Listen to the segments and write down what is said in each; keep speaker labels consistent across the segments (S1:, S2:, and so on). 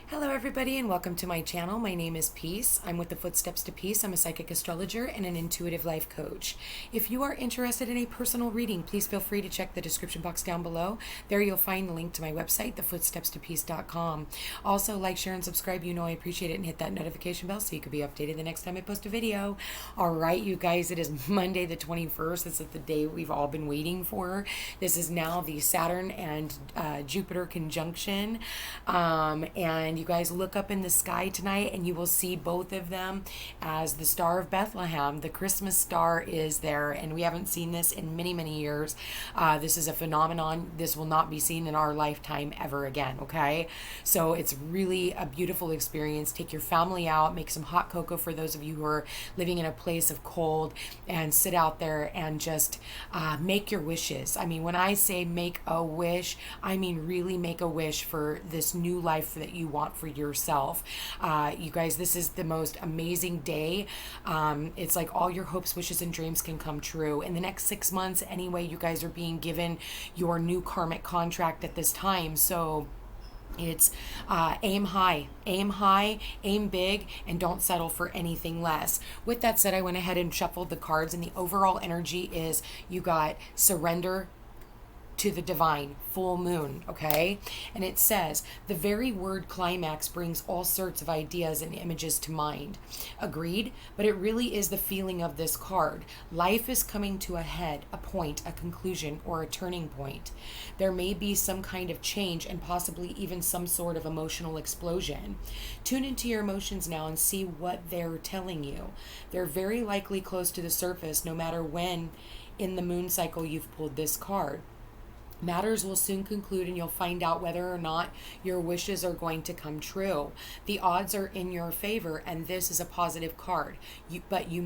S1: Hello, everybody, and welcome to my channel. My name is Peace. I'm with the Footsteps to Peace. I'm a psychic astrologer and an intuitive life coach. If you are interested in a personal reading, please feel free to check the description box down below. There you'll find the link to my website, thefootstepstopeace.com. Also, like, share, and subscribe. You know I appreciate it, and hit that notification bell so you can be updated the next time I post a video. All right, you guys, it is Monday the 21st. This is the day we've all been waiting for. This is now the Saturn and Jupiter conjunction, and you guys look up in the sky tonight and you will see both of them as the Star of Bethlehem. The Christmas star is there, and we haven't seen this in many, many years. This is a phenomenon. This will not be seen in our lifetime ever again, okay? So it's really a beautiful experience. Take your family out, make some hot cocoa for those of you who are living in a place of cold, and sit out there and just make your wishes. I mean, when I say make a wish, I mean really make a wish for this new life that you want for yourself. You guys, this is the most amazing day. It's like all your hopes, wishes, and dreams can come true. In the next 6 months, anyway, you guys are being given your new karmic contract at this time. So it's aim high, aim big, and don't settle for anything less. With that said, I went ahead and shuffled the cards, and the overall energy is you got surrender to the divine, full moon, okay? And it says, the very word climax brings all sorts of ideas and images to mind. Agreed? But it really is the feeling of this card. Life is coming to a head, a point, a conclusion, or a turning point. There may be some kind of change and possibly even some sort of emotional explosion. Tune into your emotions now and see what they're telling you. They're very likely close to the surface, no matter when in the moon cycle you've pulled this card. Matters will soon conclude, and you'll find out whether or not your wishes are going to come true. The odds are in your favor, and this is a positive card. But you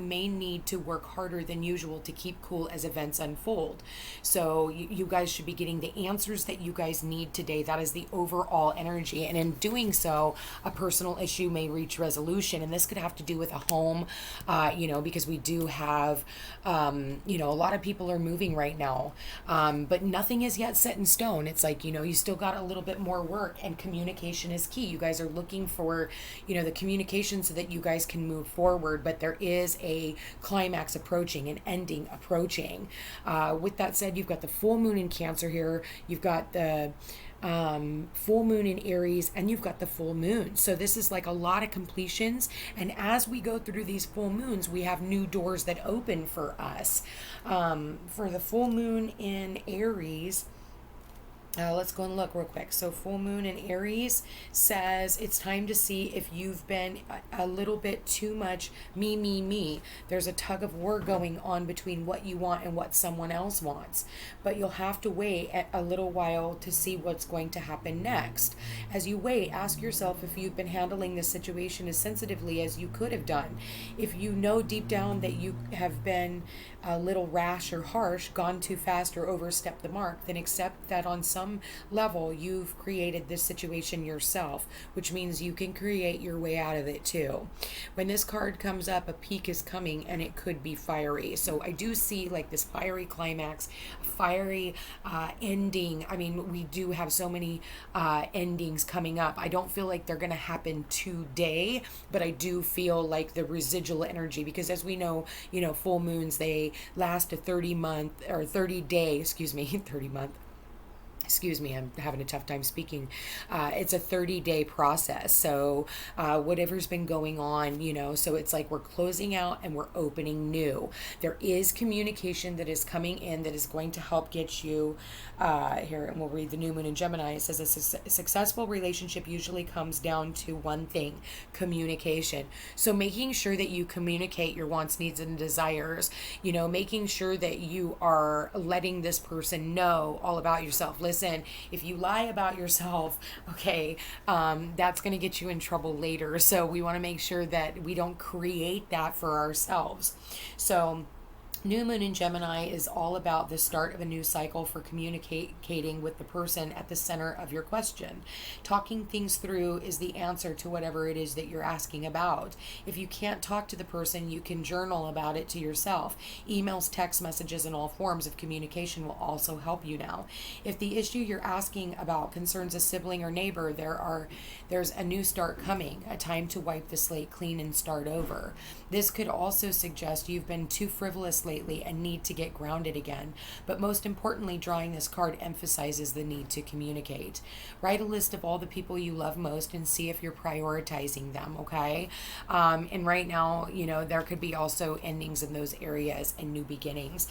S1: may need to work harder than usual to keep cool as events unfold. So you guys should be getting the answers that you guys need today. That is the overall energy. And in doing so, a personal issue may reach resolution. And this could have to do with a home, because we do have, a lot of people are moving right now. But nothing is yet set in stone. It's like, you still got a little bit more work, and communication is key. You guys are looking for, the communication so that you guys can move forward, but there is a climax approaching, an ending approaching. With that said, you've got the full moon in Cancer here. You've got the full moon in Aries, and you've got the full moon. So this is like a lot of completions, and as we go through these full moons, we have new doors that open for us. For the full moon in Aries, let's go and look real quick. So full moon in Aries says it's time to see if you've been a little bit too much me. There's a tug of war going on between what you want and what someone else wants. But you'll have to wait a little while to see what's going to happen next. As you wait, ask yourself if you've been handling this situation as sensitively as you could have done. If you know deep down that you have been a little rash or harsh, gone too fast, or overstepped the mark, then accept that on some level you've created this situation yourself, which means you can create your way out of it too. When this card comes up, a peak is coming, and it could be fiery. So I do see like this fiery climax, fiery ending. I mean, we do have so many endings coming up. I don't feel like they're going to happen today, but I do feel like the residual energy, because as we know, full moons, they last a 30 day, 30 month. Excuse me, I'm having a tough time speaking. It's a 30-day process. So whatever's been going on, so it's like we're closing out and we're opening new. There is communication that is coming in that is going to help get you here, and we'll read the new moon in Gemini. It says a successful relationship usually comes down to one thing: communication. So making sure that you communicate your wants, needs, and desires, making sure that you are letting this person know all about yourself. Listen, if you lie about yourself, okay, that's going to get you in trouble later. So we want to make sure that we don't create that for ourselves. So New moon in Gemini is all about the start of a new cycle for communicating with the person at the center of your question. Talking things through is the answer to whatever it is that you're asking about. If you can't talk to the person, you can journal about it to yourself. Emails, text messages, and all forms of communication will also help you now. If the issue you're asking about concerns a sibling or neighbor, there's a new start coming, a time to wipe the slate clean and start over. This could also suggest you've been too frivolous lately and need to get grounded again. But most importantly, drawing this card emphasizes the need to communicate. Write a list of all the people you love most and see if you're prioritizing them, okay? And right now, there could be also endings in those areas and new beginnings.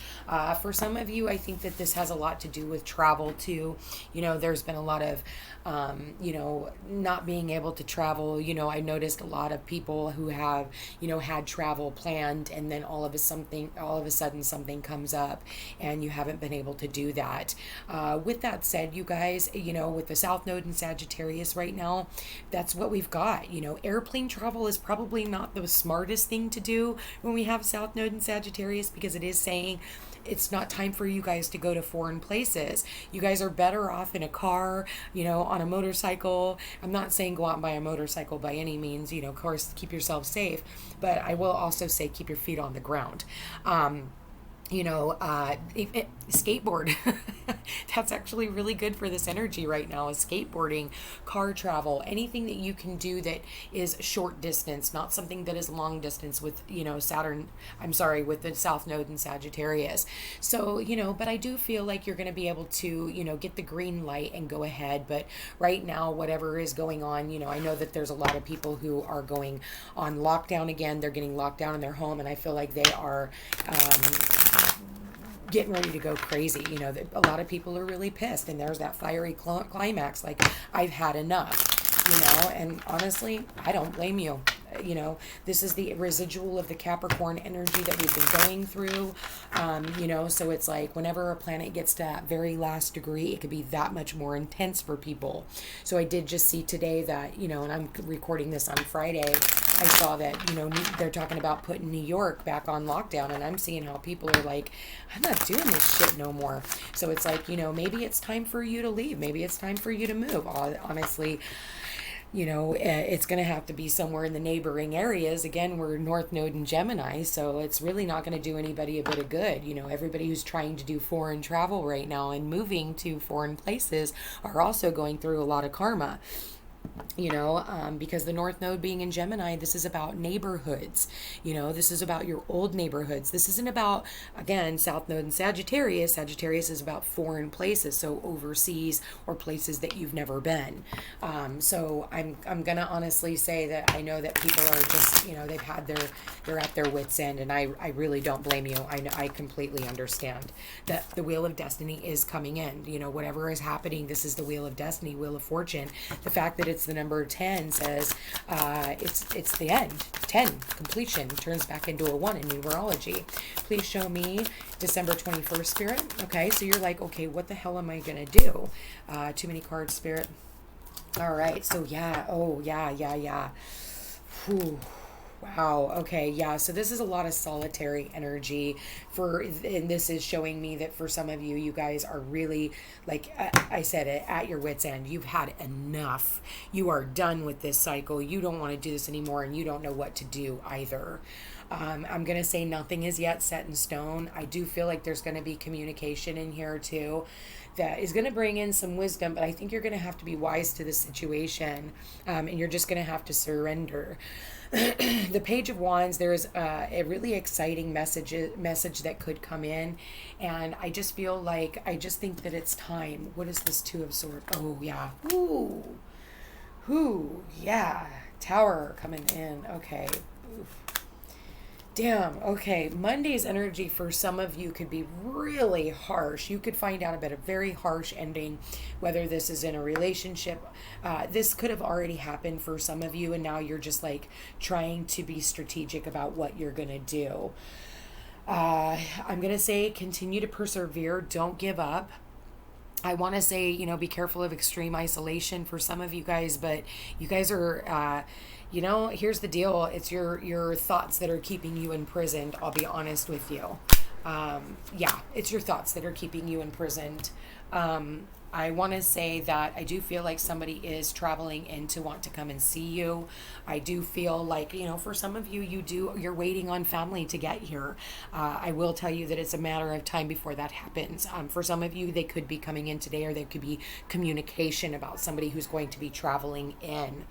S1: For some of you, I think that this has a lot to do with travel too. There's been a lot of, not being able to travel. I noticed a lot of people who have, had travel planned, and then all of a sudden something comes up and you haven't been able to do that. With that said, you guys, with the South Node in Sagittarius right now, that's what we've got. Airplane travel is probably not the smartest thing to do when we have South Node in Sagittarius, because it is saying it's not time for you guys to go to foreign places. You guys are better off in a car, on a motorcycle. I'm not saying go out and buy a motorcycle by any means, of course, keep yourself safe, but I will also say keep your feet on the ground. Skateboard. That's actually really good for this energy right now, is skateboarding, car travel, anything that you can do that is short distance, not something that is long distance with, with the South Node in Sagittarius. So, but I do feel like you're going to be able to, get the green light and go ahead. But right now, whatever is going on, I know that there's a lot of people who are going on lockdown again. They're getting locked down in their home, and I feel like they are, getting ready to go crazy. A lot of people are really pissed, and there's that fiery climax, like, I've had enough, and honestly, I don't blame you. This is the residual of the Capricorn energy that we've been going through. So it's like whenever a planet gets to that very last degree, it could be that much more intense for people. So I did just see today that, and I'm recording this on Friday, I saw that, they're talking about putting New York back on lockdown, and I'm seeing how people are like, I'm not doing this shit no more. So it's like, maybe it's time for you to leave. Maybe it's time for you to move. Honestly, it's going to have to be somewhere in the neighboring areas. Again, we're North Node in Gemini, so it's really not going to do anybody a bit of good. Everybody who's trying to do foreign travel right now and moving to foreign places are also going through a lot of karma. Because the North Node being in Gemini, this is about neighborhoods. This is about your old neighborhoods. This isn't about, again, South Node and Sagittarius. Sagittarius is about foreign places, so overseas or places that you've never been. So I'm gonna honestly say that I know that people are just, they're at their wits' end, and I really don't blame you. I completely understand that the Wheel of Destiny is coming in. Whatever is happening, this is the Wheel of Destiny, Wheel of Fortune. The fact that it's the number 10 says it's the end. 10, completion, turns back into a 1 in numerology. Please show me December 21st, Spirit. Okay, so you're like, okay, what the hell am I going to do? Too many cards, Spirit. All right, so yeah. Oh, yeah. Whew. Wow. Okay. Yeah. So this is a lot of solitary energy and this is showing me that for some of you, you guys are really, like I said, at your wit's end. You've had enough. You are done with this cycle. You don't want to do this anymore, and you don't know what to do either. I'm going to say nothing is yet set in stone. I do feel like there's going to be communication in here too that is going to bring in some wisdom, but I think you're going to have to be wise to the situation, and you're just going to have to surrender. The Page of Wands, there's a really exciting message that could come in, and I just feel like, I just think that it's time. What is this Two of Swords? Oh, yeah. Ooh, yeah. Tower coming in. Okay. Oof. Damn, okay. Monday's energy for some of you could be really harsh. You could find out about a very harsh ending, whether this is in a relationship. This could have already happened for some of you, and now you're just like trying to be strategic about what you're going to do. I'm going to say continue to persevere. Don't give up. I want to say, be careful of extreme isolation for some of you guys, but you guys are... here's the deal. It's your thoughts that are keeping you imprisoned. I'll be honest with you. Yeah, it's your thoughts that are keeping you imprisoned. I want to say that I do feel like somebody is traveling in to want to come and see you. I do feel like, for some of you, you're waiting on family to get here. I will tell you that it's a matter of time before that happens. For some of you, they could be coming in today, or there could be communication about somebody who's going to be traveling in.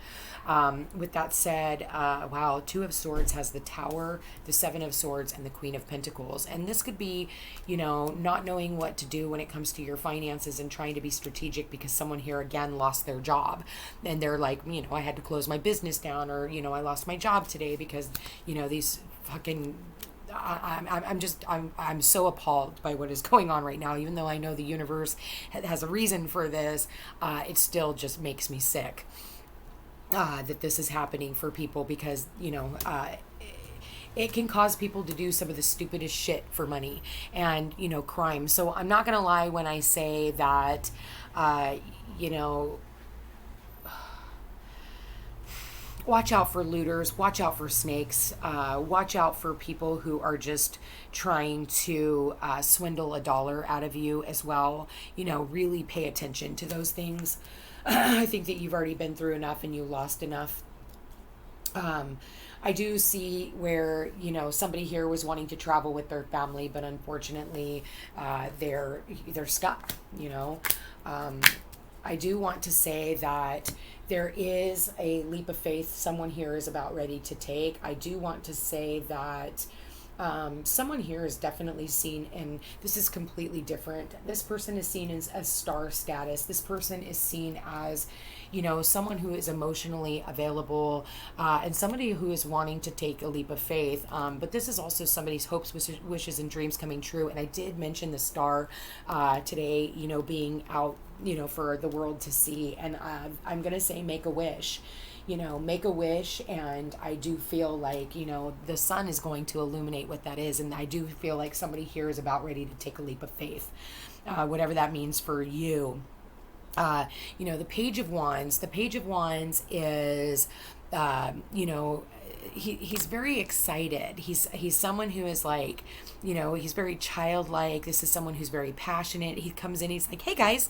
S1: With that said, wow, Two of Swords has the Tower, the Seven of Swords, and the Queen of Pentacles. And this could be, not knowing what to do when it comes to your finances and trying to be strategic, because someone here again lost their job. And they're like, I had to close my business down, or, I lost my job today because, these fucking I'm so appalled by what is going on right now. Even though I know the universe has a reason for this, it still just makes me sick. That this is happening for people, because it can cause people to do some of the stupidest shit for money and crime. So I'm not gonna lie when I say that watch out for looters, watch out for snakes, watch out for people who are just trying to swindle a dollar out of you as well. Really pay attention to those things. I think that you've already been through enough and you lost enough. I do see where, somebody here was wanting to travel with their family, but unfortunately, they're stuck, I do want to say that there is a leap of faith someone here is about ready to take. I do want to say that someone here is definitely seen, and this is completely different. This person is seen as star status. This person is seen as, someone who is emotionally available, and somebody who is wanting to take a leap of faith. But this is also somebody's hopes, wishes, and dreams coming true. And I did mention the star today, being out, for the world to see. And I'm going to say make a wish. Make a wish, and I do feel like, the sun is going to illuminate what that is, and I do feel like somebody here is about ready to take a leap of faith, whatever that means for you. The Page of Wands is, he's very excited. He's someone who is like, he's very childlike. This is someone who's very passionate. He comes in, he's like, hey guys,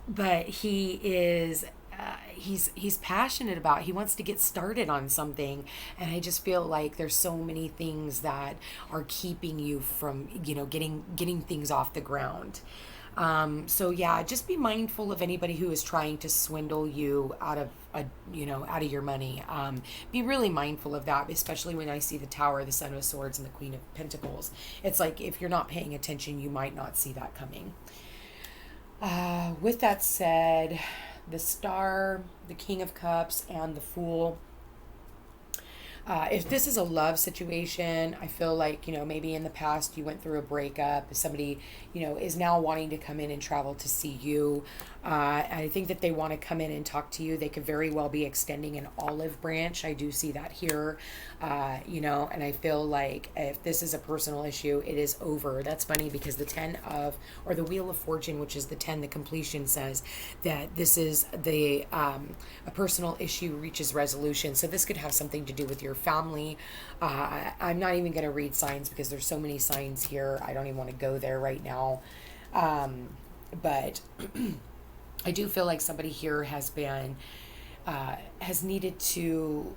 S1: but he is he's passionate about, he wants to get started on something, and I just feel like there's so many things that are keeping you from getting things off the ground. So yeah, just be mindful of anybody who is trying to swindle you out of out of your money. Be really mindful of that, especially when I see the Tower, the Seven of Swords, and the Queen of Pentacles. It's like, if you're not paying attention, you might not see that coming. With that said, the Star, the King of Cups, and the Fool. If this is a love situation, I feel like, maybe in the past you went through a breakup. If somebody, is now wanting to come in and travel to see you, I think that they want to come in and talk to you. They could very well be extending an olive branch. I do see that here, and I feel like if this is a personal issue, it is over. That's funny, because the the Wheel of Fortune, which is the 10, the completion, says that this is a personal issue reaches resolution. So this could have something to do with your family. I'm not even going to read signs, because there's so many signs here. I don't even want to go there right now. But I do feel like somebody here has needed to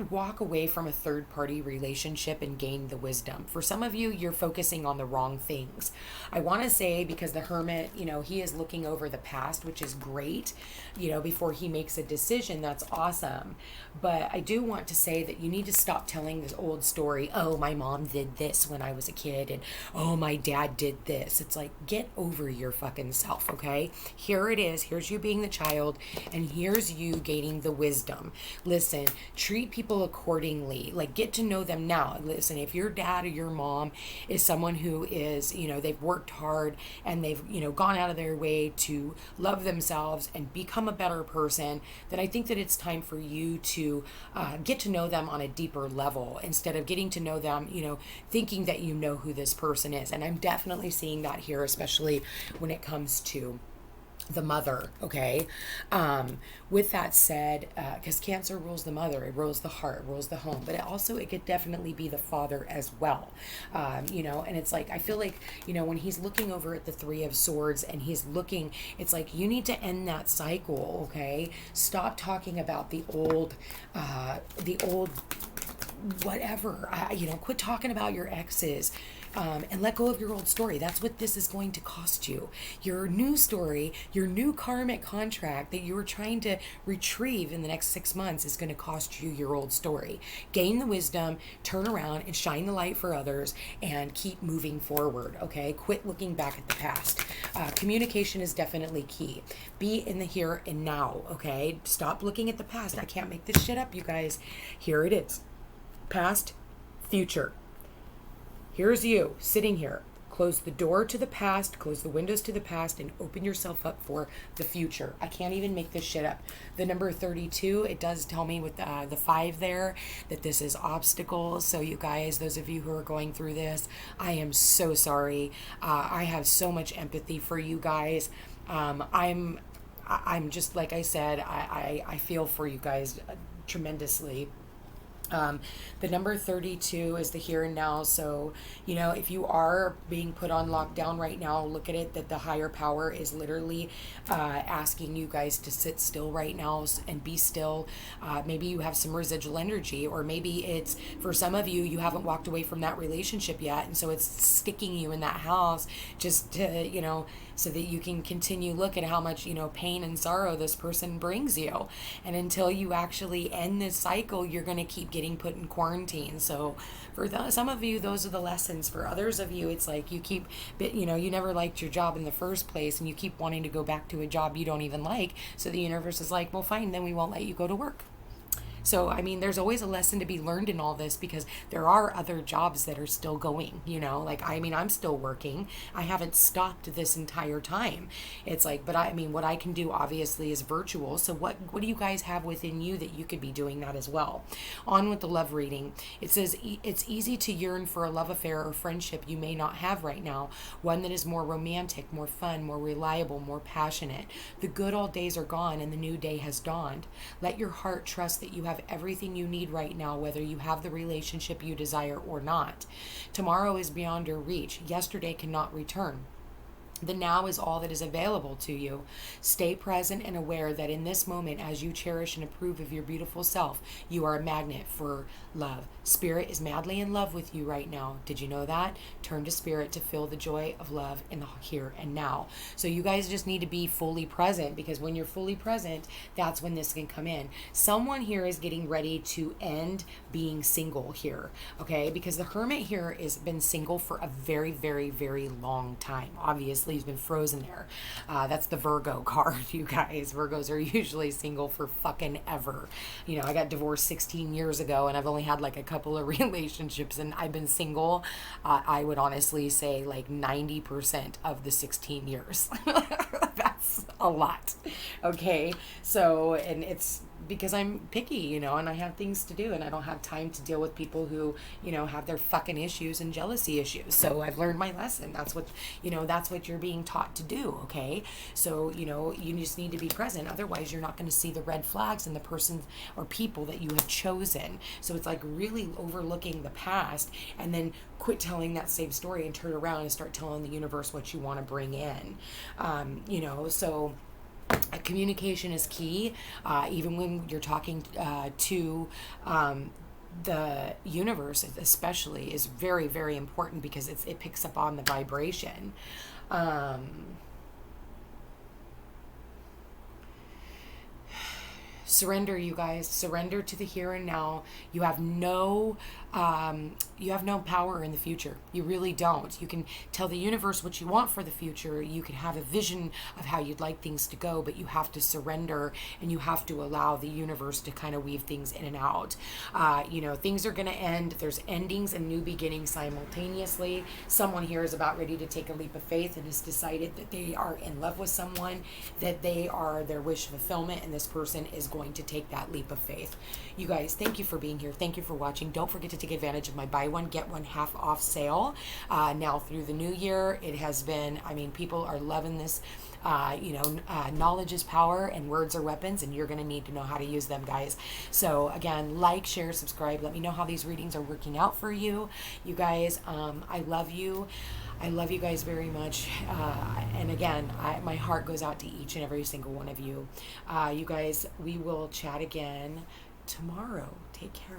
S1: walk away from a third-party relationship and gain the wisdom. For some of you, you're focusing on the wrong things. I want to say, because the Hermit, he is looking over the past, which is great, before he makes a decision. That's awesome. But I do want to say that you need to stop telling this old story. Oh, my mom did this when I was a kid, and oh, my dad did this. It's like, get over your fucking self, okay? Here it is. Here's you being the child, and here's you gaining the wisdom. Listen, treat people accordingly. Like, get to know them now. Listen, if your dad or your mom is someone who is, they've worked hard and they've, gone out of their way to love themselves and become a better person, then I think that it's time for you to get to know them on a deeper level, instead of getting to know them, thinking that you know who this person is. And I'm definitely seeing that here, especially when it comes to the mother, okay? With that said, because Cancer rules the mother, it rules the heart, it rules the home, but it could definitely be the father as well. And it's like, I feel like, when he's looking over at the Three of Swords and he's looking, it's like, you need to end that cycle, okay? Stop talking about the old whatever, quit talking about your exes. And let go of your old story. That's what this is going to cost you. Your new story, your new karmic contract that you were trying to retrieve in the next 6 months is going to cost you your old story. Gain the wisdom, turn around and shine the light for others, and keep moving forward, okay? Quit looking back at the past. Communication is definitely key. Be in the here and now, okay? Stop looking at the past. I can't make this shit up, you guys. Here it is. Past, future. Here's you sitting here. Close the door to the past, close the windows to the past, and open yourself up for the future. I can't even make this shit up. The number 32, it does tell me with the 5 there that this is obstacles. So you guys, those of you who are going through this, I am so sorry. I have so much empathy for you guys. I'm just, like I said, I feel for you guys tremendously. The number 32 is the here and now. So, if you are being put on lockdown right now, look at it that the higher power is literally asking you guys to sit still right now and be still. Maybe you have some residual energy, or maybe it's, for some of you, you haven't walked away from that relationship yet. And so it's sticking you in that house just to, so that you can continue look at how much, pain and sorrow this person brings you. And until you actually end this cycle, you're going to keep getting put in quarantine. So for some of you, those are the lessons. For others of you, it's like you keep, you never liked your job in the first place, and you keep wanting to go back to a job you don't even like. So the universe is like, well, fine, then we won't let you go to work. So, there's always a lesson to be learned in all this, because there are other jobs that are still going, I'm still working. I haven't stopped this entire time. It's like, but what I can do obviously is virtual. So what do you guys have within you that you could be doing that as well? On with the love reading. It says, it's easy to yearn for a love affair or friendship you may not have right now. One that is more romantic, more fun, more reliable, more passionate. The good old days are gone and the new day has dawned. Let your heart trust that you have everything you need right now, whether you have the relationship you desire or not. Tomorrow is beyond your reach. Yesterday cannot return. The now is all that is available to you. Stay present and aware that in this moment, as you cherish and approve of your beautiful self, you are a magnet for love. Spirit is madly in love with you right now. Did you know that? Turn to Spirit to feel the joy of love in the here and now. So you guys just need to be fully present, because when you're fully present, that's when this can come in. Someone here is getting ready to end being single here, okay? Because the Hermit here has been single for a very, very, very long time. Obviously, he's been frozen there. That's the Virgo card, you guys. Virgos are usually single for fucking ever. I got divorced 16 years ago, and I've only had like a couple of relationships, and I've been single, I would honestly say like 90% of the 16 years. That's a lot. Okay. So, and it's because I'm picky, and I have things to do, and I don't have time to deal with people who, have their fucking issues and jealousy issues. So I've learned my lesson. That's what you're being taught to do. Okay. So, you just need to be present. Otherwise you're not going to see the red flags in the person or people that you have chosen. So it's like really overlooking the past, and then quit telling that same story and turn around and start telling the universe what you want to bring in. So communication is key, even when you're talking to the universe, especially, is very, very important, because it picks up on the vibration. Surrender, you guys. Surrender to the here and now. You have no power in the future. You really don't. You can tell the universe what you want for the future. You can have a vision of how you'd like things to go, but you have to surrender, and you have to allow the universe to kind of weave things in and out. Things are going to end. There's endings and new beginnings simultaneously. Someone here is about ready to take a leap of faith and has decided that they are in love with someone, that they are their wish fulfillment, and this person is going to take that leap of faith. You guys, thank you for being here. Thank you for watching. Don't forget to take advantage of my buy one, get one half off sale. Now through the new year, it has been, people are loving this knowledge is power and words are weapons, and you're going to need to know how to use them, guys. So again, like, share, subscribe. Let me know how these readings are working out for you. You guys, I love you. I love you guys very much. And again, my heart goes out to each and every single one of you. You guys, we will chat again tomorrow. Take care.